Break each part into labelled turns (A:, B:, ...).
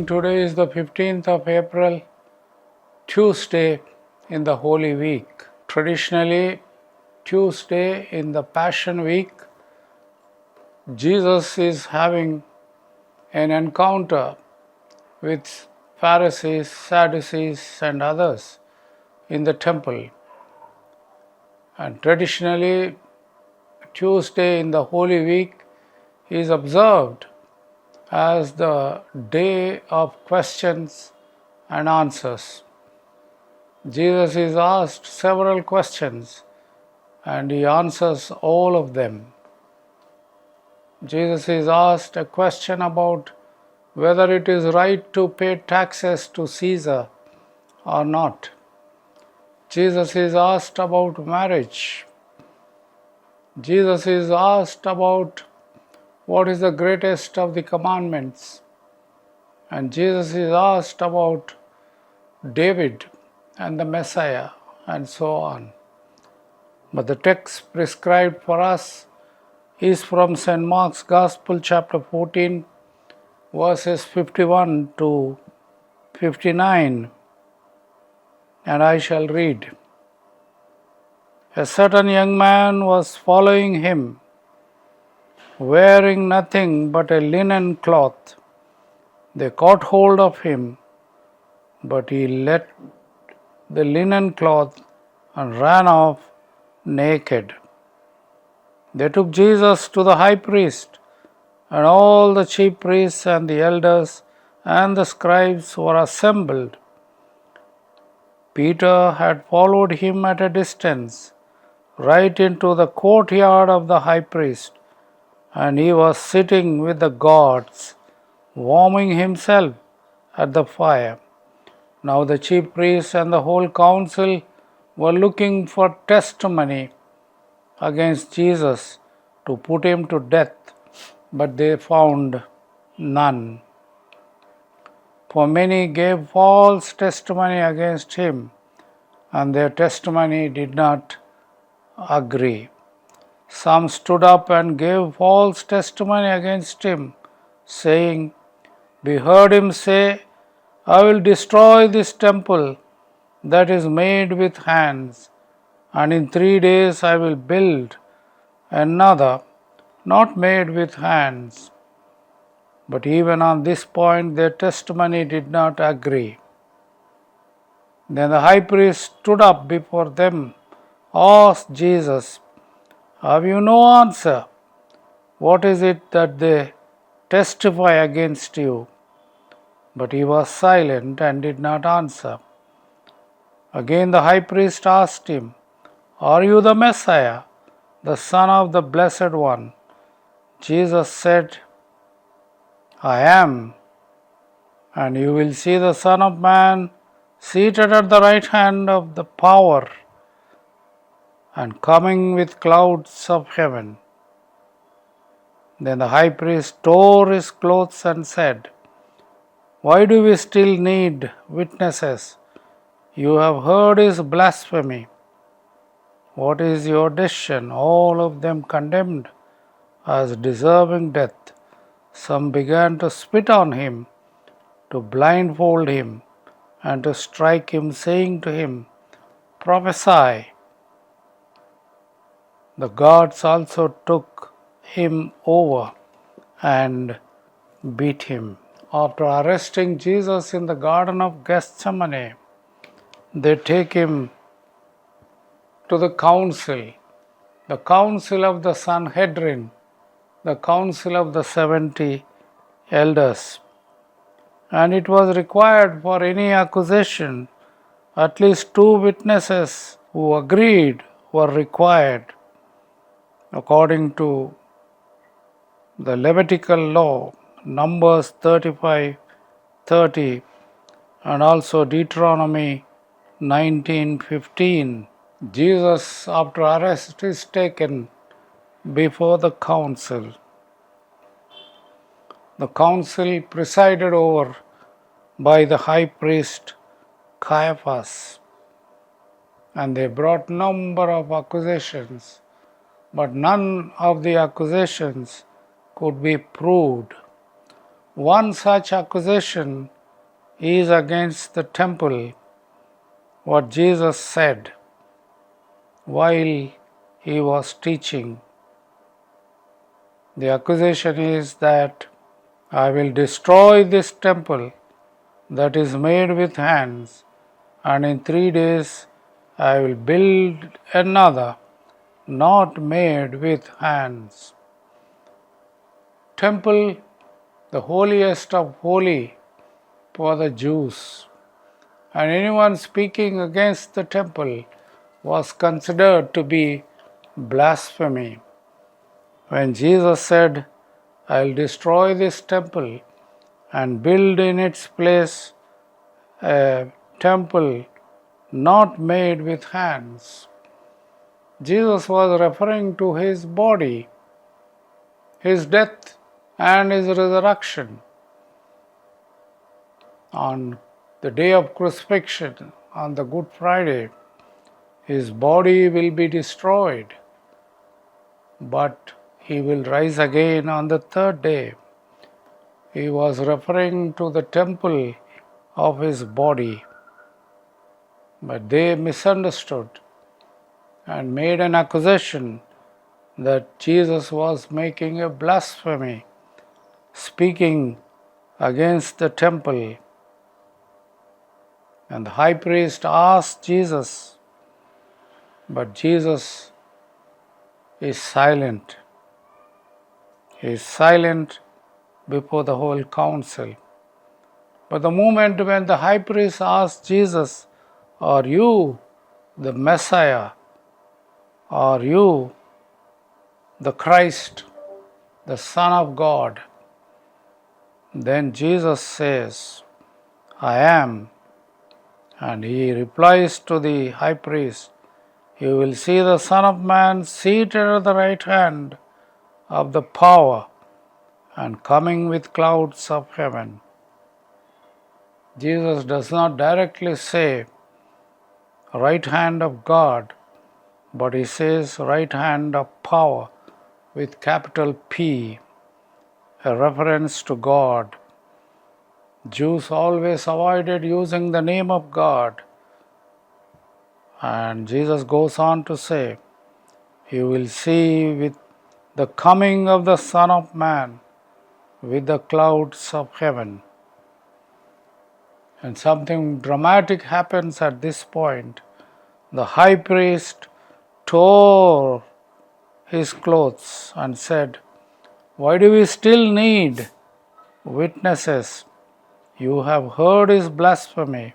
A: Today is the 15th of April, Tuesday in the Holy Week. Traditionally, Tuesday in the Passion Week, Jesus is having an encounter with Pharisees, Sadducees, and others in the temple. And traditionally, Tuesday in the Holy Week is observed as the day of questions and answers. Jesus is asked several questions and he answers all of them. Jesus is asked a question about whether it is right to pay taxes to Caesar or not. Jesus is asked about marriage. Jesus is asked about what is the greatest of the commandments. And Jesus is asked about David and the Messiah and so on. But the text prescribed for us is from St. Mark's Gospel, chapter 14, verses 51 to 59. And I shall read. A certain young man was following him, wearing nothing but a linen cloth. They caught hold of him, but he let the linen cloth and ran off naked. They took Jesus to the high priest, and all the chief priests and the elders and the scribes were assembled. Peter had followed him at a distance, right into the courtyard of the high priest, and he was sitting with the guards, warming himself at the fire. Now the chief priests and the whole council were looking for testimony against Jesus to put him to death, but they found none. For many gave false testimony against him, and their testimony did not agree. Some stood up and gave false testimony against him, saying, "We heard him say, 'I will destroy this temple that is made with hands, and in 3 days I will build another not made with hands.' But even on this point their testimony did not agree. Then the high priest stood up before them, asked Jesus, 'Have you no answer? What is it that they testify against you?' But he was silent and did not answer. Again the high priest asked him, 'Are you the Messiah, the Son of the Blessed One?' Jesus said, 'I am, and you will see the Son of Man seated at the right hand of the power and coming with clouds of heaven.' Then the high priest tore his clothes and said, 'Why do we still need witnesses? You have heard his blasphemy. What is your decision?' All of them condemned as deserving death. Some began to spit on him, to blindfold him, and to strike him, saying to him, 'Prophesy.' The guards also took him over and beat him. After arresting Jesus in the Garden of Gethsemane, they take him to the council of the Sanhedrin, the council of the 70 elders. And it was required for any accusation, at least 2 witnesses who agreed were required, according to the Levitical law, Numbers 35:30, and also Deuteronomy 19:15. Jesus, after arrest, is taken before the council. The council presided over by the high priest Caiaphas, and they brought number of accusations, but none of the accusations could be proved. One such accusation is against the temple, what Jesus said while he was teaching. The accusation is that I will destroy this temple that is made with hands, and in 3 days I will build another not made with hands. Temple, the holiest of holy for the Jews, and anyone speaking against the temple was considered to be blasphemy. When Jesus said, I will destroy this temple and build in its place a temple not made with hands, Jesus was referring to his body, his death, and his resurrection. On the day of crucifixion, on the Good Friday, his body will be destroyed, but he will rise again on the third day. He was referring to the temple of his body, but they misunderstood and made an accusation that Jesus was making a blasphemy, speaking against the temple. And the high priest asked Jesus, but Jesus is silent. He is silent before the whole council. But the moment when the high priest asked Jesus, are you the Messiah? Are you the Christ, the Son of God? Then Jesus says, I am. And he replies to the high priest, you will see the Son of Man seated at the right hand of the power and coming with clouds of heaven. Jesus does not directly say right hand of God, but he says right hand of power with capital P, a reference to God. Jews always avoided using the name of God. And Jesus goes on to say, you will see with the coming of the Son of Man with the clouds of heaven. And something dramatic happens at this point. The high priest tore his clothes and said, why do we still need witnesses? You have heard his blasphemy.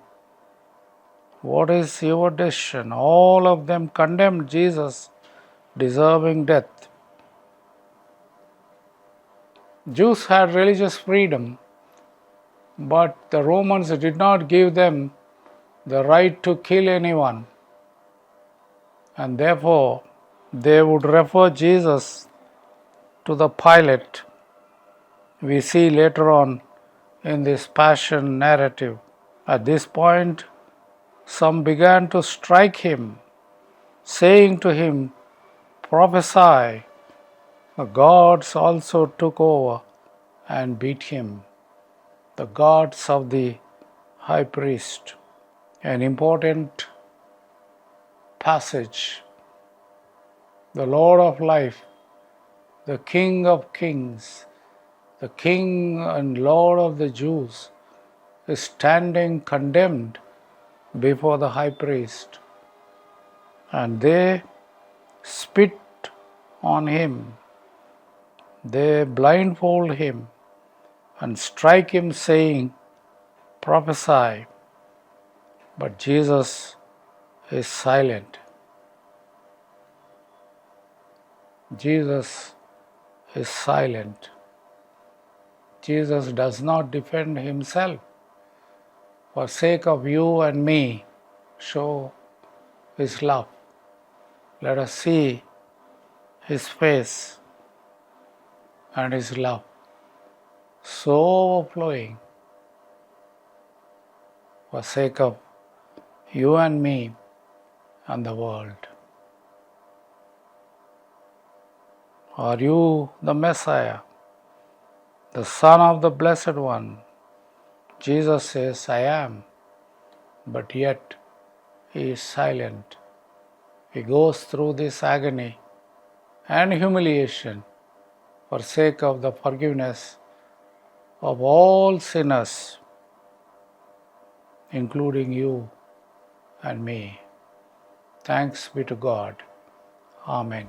A: What is your decision? All of them condemned Jesus, deserving death. Jews had religious freedom, but the Romans did not give them the right to kill anyone. And therefore, they would refer Jesus to the Pilate. We see later on in this passion narrative. At this point, some began to strike him, saying to him, prophesy. The gods also took over and beat him. The gods of the high priest. An important passage. The Lord of life, the King of kings, the King and Lord of the Jews, is standing condemned before the high priest. And they spit on him. They blindfold him and strike him, saying, prophesy. But Jesus is silent. Jesus is silent. Jesus does not defend himself. For sake of you and me, show his love. Let us see his face and his love so overflowing for sake of you and me and the world. Are you the Messiah, the Son of the Blessed One, Jesus says, I am, but yet he is silent. He goes through this agony and humiliation for sake of the forgiveness of all sinners, including you and me. Thanks be to God. Amen.